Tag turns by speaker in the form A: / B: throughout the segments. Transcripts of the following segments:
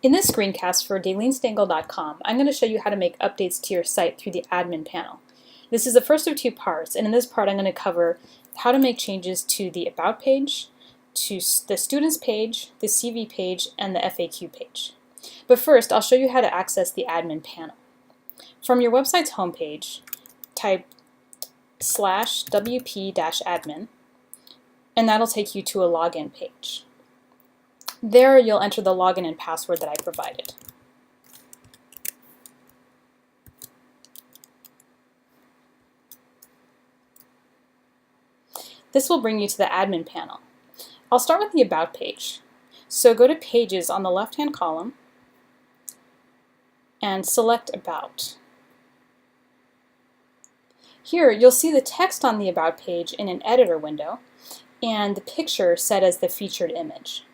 A: In this screencast for DayleneStangle.com, I'm going to show you how to make updates to your site through the admin panel. This is the first of two parts, and in this part I'm going to cover how to make changes to the About page, to the Students page, the CV page, and the FAQ page. But first, I'll show you how to access the admin panel. From your website's homepage, type /wp-admin, and that'll take you to a login page. There you'll enter the login and password that I provided. This will bring you to the admin panel. I'll start with the About page. So go to Pages on the left-hand column and select About. Here you'll see the text on the About page in an editor window and the picture set as the featured image.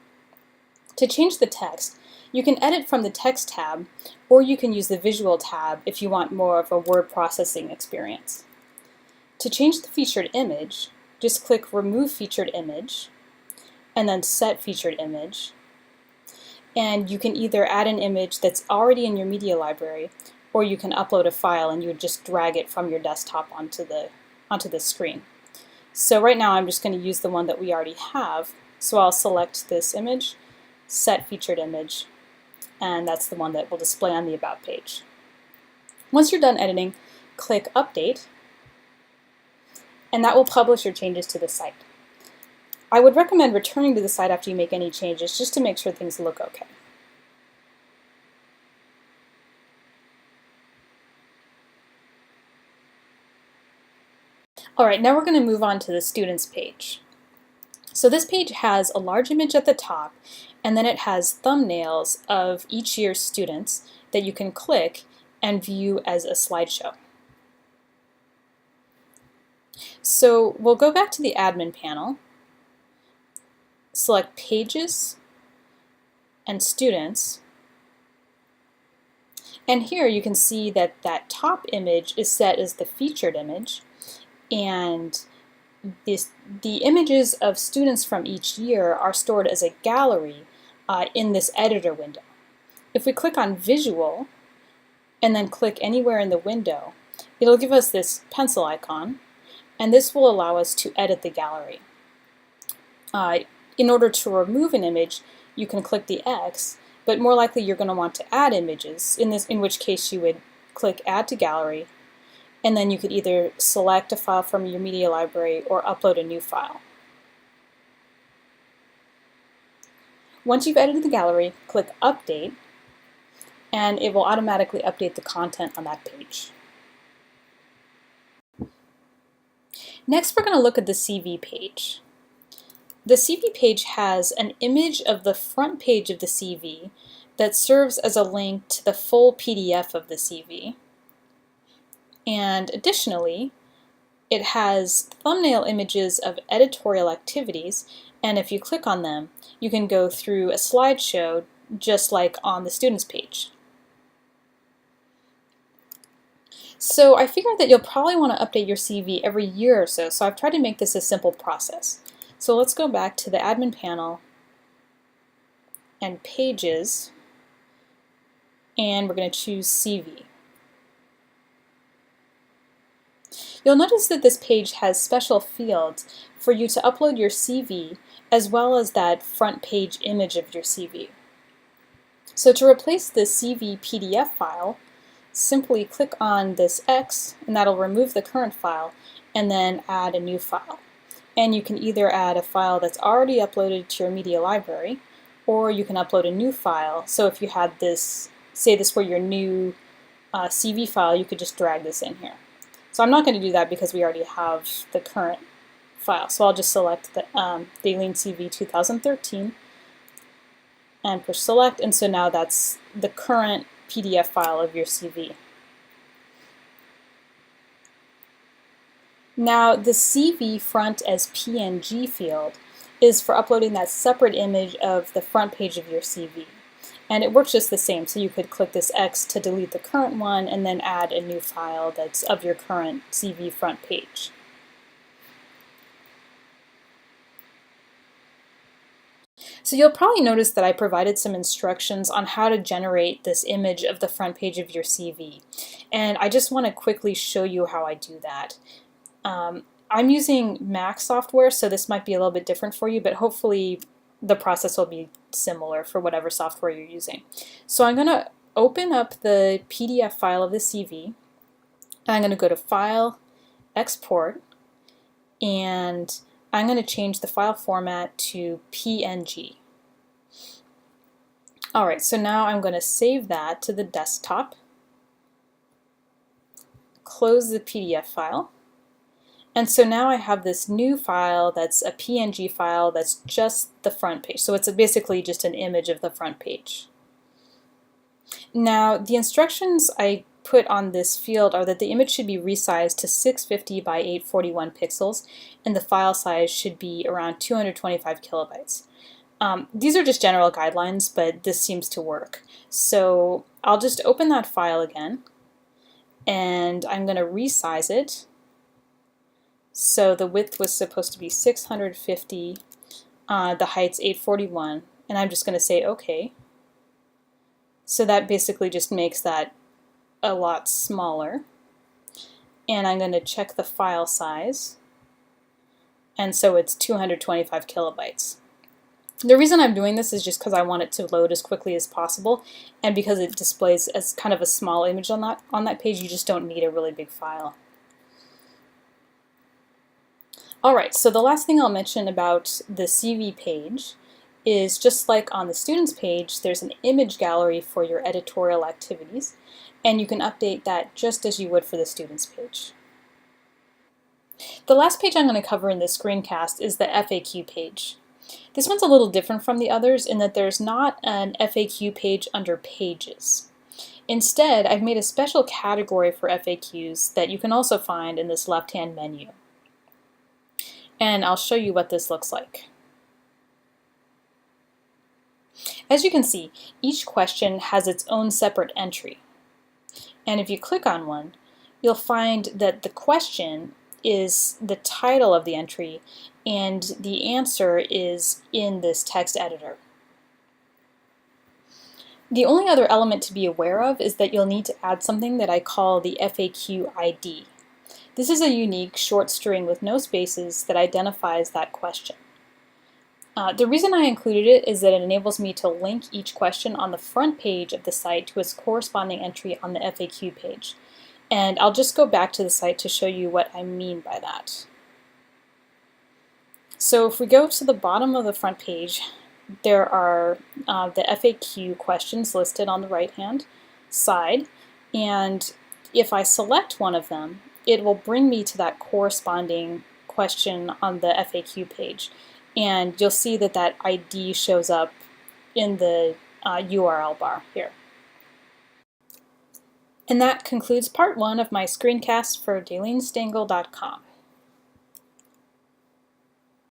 A: To change the text, you can edit from the Text tab, or you can use the Visual tab if you want more of a word processing experience. To change the featured image, just click Remove Featured Image, and then Set Featured Image. And you can either add an image that's already in your media library, or you can upload a file and you would just drag it from your desktop onto the screen. So right now I'm just going to use the one that we already have, so I'll select this image, Set Featured Image, and that's the one that will display on the About page. Once you're done editing, click Update, and that will publish your changes to the site. I would recommend returning to the site after you make any changes just to make sure things look okay. Alright, now we're going to move on to the Students page. So this page has a large image at the top, and then it has thumbnails of each year's students that you can click and view as a slideshow. So we'll go back to the admin panel, select Pages and Students, and here you can see that that top image is set as the featured image, and the images of students from each year are stored as a gallery in this editor window. If we click on Visual and then click anywhere in the window, it'll give us this pencil icon, and this will allow us to edit the gallery. In order to remove an image, you can click the X, but more likely you're going to want to add images, in which case you would click Add to Gallery, and then you could either select a file from your media library or upload a new file. Once you've edited the gallery, click Update, and it will automatically update the content on that page. Next, we're going to look at the CV page. The CV page has an image of the front page of the CV that serves as a link to the full PDF of the CV. And additionally, it has thumbnail images of editorial activities, and if you click on them, you can go through a slideshow just like on the Students page. So I figured that you'll probably want to update your CV every year or so I've tried to make this a simple process. So let's go back to the admin panel and Pages, and we're going to choose CV. You'll notice that this page has special fields for you to upload your CV as well as that front page image of your CV. So to replace the CV PDF file, simply click on this X, and that'll remove the current file, and then add a new file. And you can either add a file that's already uploaded to your media library, or you can upload a new file. So if you had this, say this were your new CV file, you could just drag this in here. So I'm not going to do that because we already have the current file. So I'll just select the Daylene CV 2013 and push select, and so now that's the current PDF file of your CV. Now the CV front as PNG field is for uploading that separate image of the front page of your CV. And it works just the same, so you could click this X to delete the current one and then add a new file that's of your current CV front page. So you'll probably notice that I provided some instructions on how to generate this image of the front page of your CV. And I just want to quickly show you how I do that. I'm using Mac software, so this might be a little bit different for you, but hopefully the process will be similar for whatever software you're using. So I'm going to open up the PDF file of the CV. I'm going to go to File, Export, and I'm going to change the file format to PNG. Alright, so now I'm going to save that to the desktop, close the PDF file, and so now I have this new file that's a PNG file that's just the front page. So it's basically just an image of the front page. Now the instructions I put on this field are that the image should be resized to 650 by 841 pixels and the file size should be around 225 kilobytes. These are just general guidelines, but this seems to work. So I'll just open that file again and I'm going to resize it. So the width was supposed to be 650, the height's 841, and I'm just going to say OK. So that basically just makes that a lot smaller. And I'm going to check the file size, and so it's 225 kilobytes. The reason I'm doing this is just because I want it to load as quickly as possible, and because it displays as kind of a small image on that page, you just don't need a really big file. Alright, so the last thing I'll mention about the CV page is just like on the students page, there's an image gallery for your editorial activities, and you can update that just as you would for the students page. The last page I'm going to cover in this screencast is the FAQ page. This one's a little different from the others in that there's not an FAQ page under Pages. Instead, I've made a special category for FAQs that you can also find in this left-hand menu. And I'll show you what this looks like. As you can see, each question has its own separate entry. And if you click on one, you'll find that the question is the title of the entry and the answer is in this text editor. The only other element to be aware of is that you'll need to add something that I call the FAQ ID. This is a unique short string with no spaces that identifies that question. The reason I included it is that it enables me to link each question on the front page of the site to its corresponding entry on the FAQ page. And I'll just go back to the site to show you what I mean by that. So if we go to the bottom of the front page, there are the FAQ questions listed on the right-hand side. And if I select one of them, it will bring me to that corresponding question on the FAQ page. And you'll see that that ID shows up in the URL bar here. And that concludes part 1 of my screencast for DaileneStangle.com.